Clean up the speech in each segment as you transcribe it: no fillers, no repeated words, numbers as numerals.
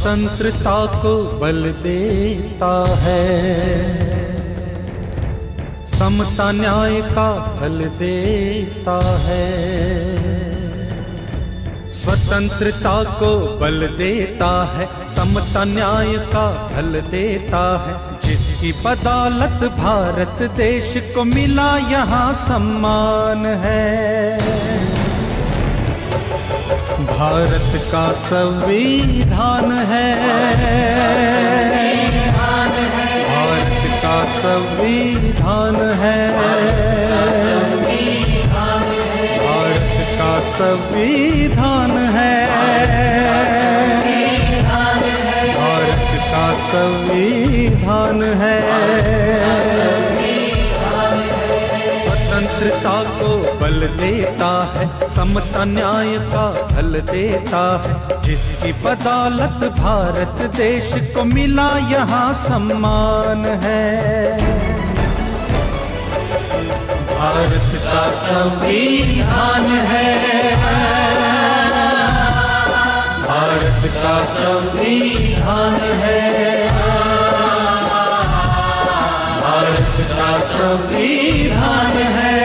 स्वतंत्रता को बल देता है, समता न्याय का फल देता है। स्वतंत्रता को बल देता है, समता न्याय का फल देता है। जिसकी बदौलत भारत देश को मिला यहाँ सम्मान है। भारत का संविधान है, भारत का संविधान है, भारत का संविधान है, भारत का संविधान है। स्वतंत्रता को बल देता है, समता न्याय का फल देता है। जिसकी बदौलत भारत देश को मिला यहाँ सम्मान है। भारत का संविधान है, भारत का संविधान है, भारत का संविधान है।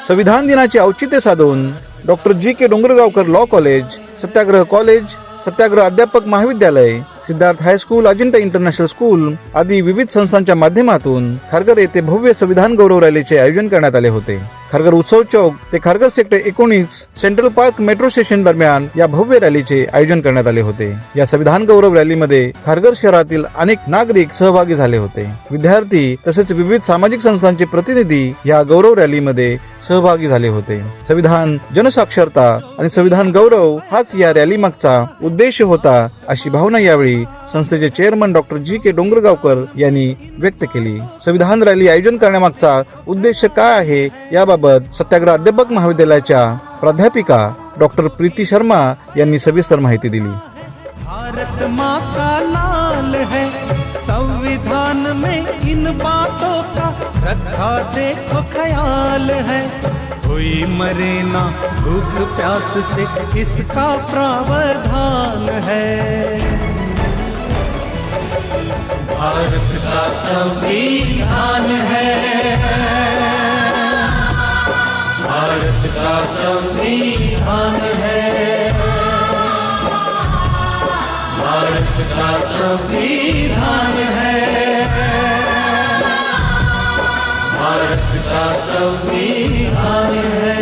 संविधान दिनाचे औचित्य साधून डॉक्टर जी.के. डोंगरगावकर लॉ कॉलेज, सत्याग्रह कॉलेज, सत्याग्रह अध्यापक महाविद्यालय, Siddharth high school, Ajanta international school आदी विविध संस्थांच्या माध्यमातून खारघर येथे भव्य संविधान गौरव रॅलीचे आयोजन करण्यात आले होते। खारघर उत्सव चौक ते Kharghar sector 19 central park metro station दरम्यान या भव्य रॅलीचे आयोजन करण्यात आले होते। या संविधान गौरव रॅलीमध्ये खारघर शहरातील अनेक नागरिक सहभागी झाले होते। विद्यार्थी तसेच विविध सामाजिक संस्थांचे प्रतिनिधी या गौरव रॅलीमध्ये सहभागी झाले होते। संविधान जनसाक्षरता आणि संविधान गौरव हाच या रॅली मागचा उद्देश होता, अशी भावना यावेळी संस्थेचे चेअरमन डॉक्टर जी.के. डोंगरगावकर यांनी व्यक्त केली। संविधान रॅली आयोजन करण्यामागचा उद्देश काय आहे याबाबत सत्याग्रह अध्यापक महाविद्यालयाच्या प्राध्यापिका डॉक्टर प्रीती शर्मा यांनी सविस्तर माहिती दिली। भारत माँ का लाल है, संविधान में इन बातों का रखा देखो ख्याल है। कोई मरे ना भूख प्यास से इसका प्रावधान है। भारत का संविधान है, भारत का संविधान है, भारत का संविधान है, भारत का संविधान है।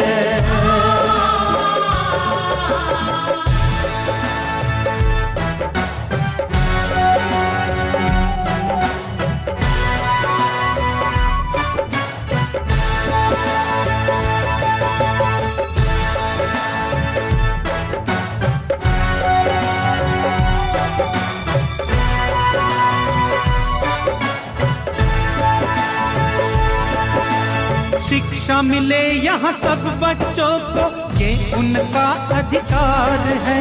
शिक्षा मिले यहाँ सब बच्चों को, ये उनका अधिकार है।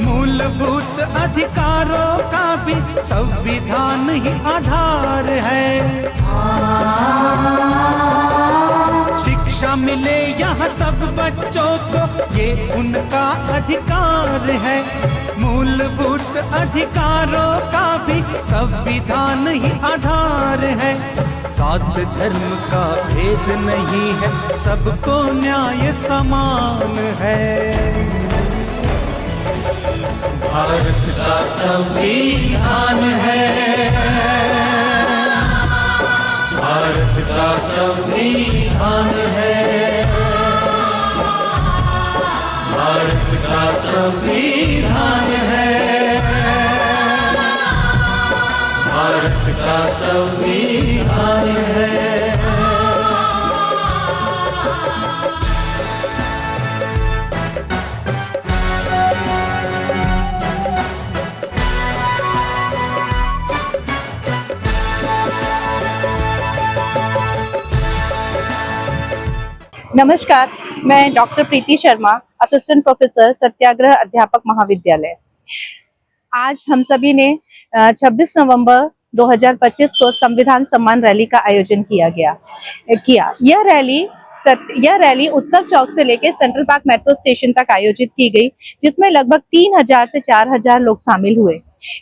मूलभूत अधिकारों का भी संविधान ही आधार है। शिक्षा मिले यहाँ सब बच्चों को, ये उनका अधिकार है। मूलभूत अधिकारों का भी संविधान ही आधार है। सात धर्म का भेद नहीं है, सबको न्याय समान है। भारत का संविधान है, भारत का संविधान है, भारत का संविधान है, भारत का संविधान है। नमस्कार, मैं डॉक्टर प्रीति शर्मा, असिस्टेंट प्रोफेसर, सत्याग्रह अध्यापक महाविद्यालय। आज हम सभी ने 26 नवंबर 2025 को संविधान सम्मान रैली का आयोजन किया। यह रैली यह रैली उत्सव चौक से लेकर सेंट्रल पार्क मेट्रो स्टेशन तक आयोजित की गई, जिसमें लगभग 3000 से 4000 लोग शामिल हुए।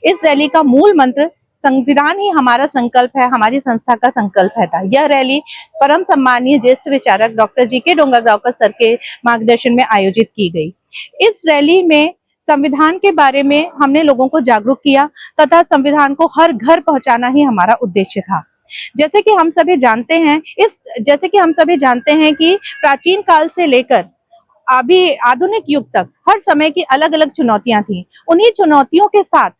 इस रैली का मूल मंत्र संविधान ही हमारा संकल्प है, हमारी संस्था का संकल्प है था। यह रैली परम सम्मानीय ज्येष्ठ विचारक डॉक्टर जी.के. डोंगरगांवकर सर के मार्गदर्शन में आयोजित की गई। इस रैली में संविधान के बारे में हमने लोगों को जागरूक किया तथा संविधान को हर घर पहुंचाना ही हमारा उद्देश्य था। जैसे कि हम सभी जानते हैं कि प्राचीन काल से लेकर अभी आधुनिक युग तक हर समय की अलग अलग चुनौतियां थी। उन्हीं चुनौतियों के साथ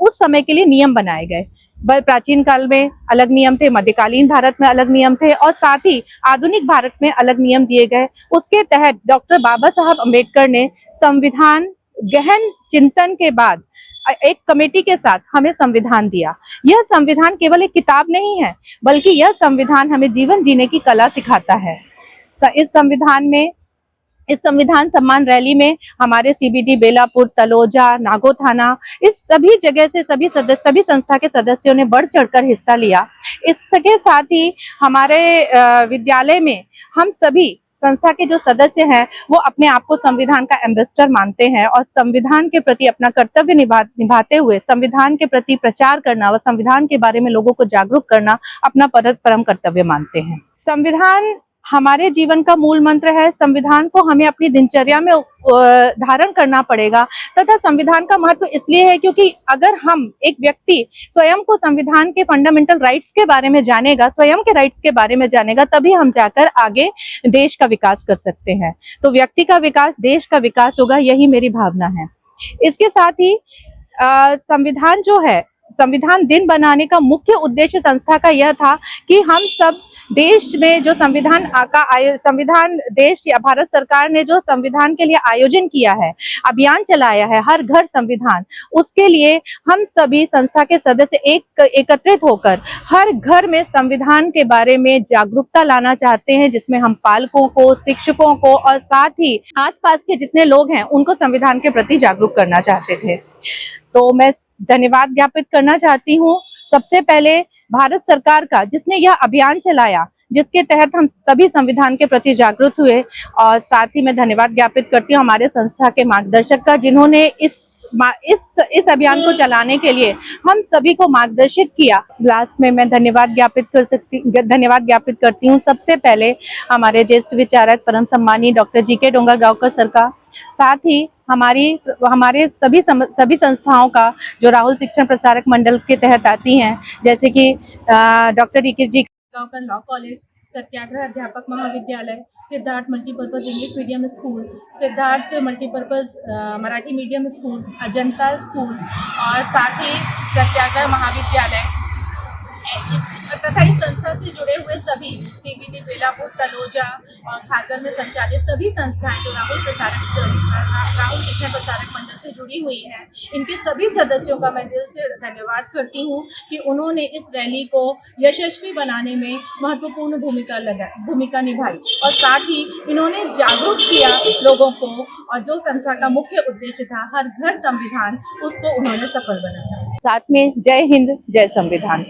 उस समय के लिए नियम बनाए गए। प्राचीन काल में अलग नियम थे, मध्यकालीन भारत में अलग नियम थे और साथ ही आधुनिक भारत में अलग नियम दिए गए। उसके तहत डॉक्टर बाबा साहब अम्बेडकर ने संविधान गहन चिंतन के बाद एक कमेटी के साथ हमें संविधान दिया। यह संविधान केवल एक किताब नहीं है, बल्कि यह संविधान हमें जीवन जीने की कला सिखाता है। इस संविधान सम्मान रैली में हमारे सीबीडी, बेलापुर, तलोजा, नागो थाना, इस सभी जगह से सभी संस्था के सदस्यों ने बढ़ चढ़कर हिस्सा लिया। इसके साथ ही हमारे विद्यालय में हम सभी संस्था के जो सदस्य हैं वो अपने आप को संविधान का एम्बेसडर मानते हैं और संविधान के प्रति अपना कर्तव्य निभाते हुए संविधान के प्रति प्रचार करना व संविधान के बारे में लोगों को जागरूक करना अपना परम कर्तव्य मानते हैं। संविधान हमारे जीवन का मूल मंत्र है। संविधान को हमें अपनी दिनचर्या में धारण करना पड़ेगा तथा संविधान का महत्व इसलिए है क्योंकि अगर हम एक व्यक्ति स्वयं को संविधान के फंडामेंटल राइट्स के बारे में जानेगा, स्वयं के राइट्स के बारे में जानेगा, तभी हम जाकर आगे देश का विकास कर सकते हैं। तो व्यक्ति का विकास, देश का विकास होगा, यही मेरी भावना है। इसके साथ ही संविधान दिन बनाने का मुख्य उद्देश्य संस्था का यह था कि हम सब देश में जो भारत सरकार ने जो संविधान के लिए आयोजन किया है, अभियान चलाया है, हर घर संविधान, उसके लिए हम सभी संस्था के सदस्य एकत्रित होकर हर घर में संविधान के बारे में जागरूकता लाना चाहते हैं, जिसमें हम पालकों को, शिक्षकों को और साथ ही आसपास के जितने लोग हैं उनको संविधान के प्रति जागरूक करना चाहते थे। तो मैं धन्यवाद ज्ञापित करना चाहती हूँ सबसे पहले भारत सरकार का, जिसने यह अभियान चलाया, जिसके तहत हम सभी संविधान के प्रति जागरूक हुए, और साथ ही मैं धन्यवाद ज्ञापित करती हूँ हमारे संस्था के मार्गदर्शक का, जिन्होंने इस अभियान को चलाने के लिए हम सभी को मार्गदर्शित किया। लास्ट में मैं धन्यवाद ज्ञापित करती हूँ सबसे पहले हमारे ज्येष्ठ विचारक परम सम्मानीय डॉक्टर जी.के. डोंगरगांवकर सर का, साथ ही हमारे सभी संस्थाओं का जो राहुल शिक्षण प्रसारक मंडल के तहत आती हैं, जैसे कि doctor GK. Dongargaonkar law college, सत्याग्रह अध्यापक महाविद्यालय, Siddharth multipurpose English medium school, Siddharth multipurpose Marathi medium school, Ajanta school और साथ ही सत्याग्रह महाविद्यालय तथा इस संस्था से जुड़े हुए सभी सीबीडी, बेलापुर, तलोजा और खारगर में संचालित सभी संस्थाएं जो राहुल शिक्षण प्रसारक मंडल से जुड़ी हुई हैं, इनके सभी सदस्यों का मैं दिल से धन्यवाद करती हूं कि उन्होंने इस रैली को यशस्वी बनाने में महत्वपूर्ण भूमिका निभाई और साथ ही इन्होंने जागरूक किया लोगों को, और जो संस्था का मुख्य उद्देश्य था हर घर संविधान, उसको उन्होंने सफल बनाया। साथ में जय हिंद, जय संविधान।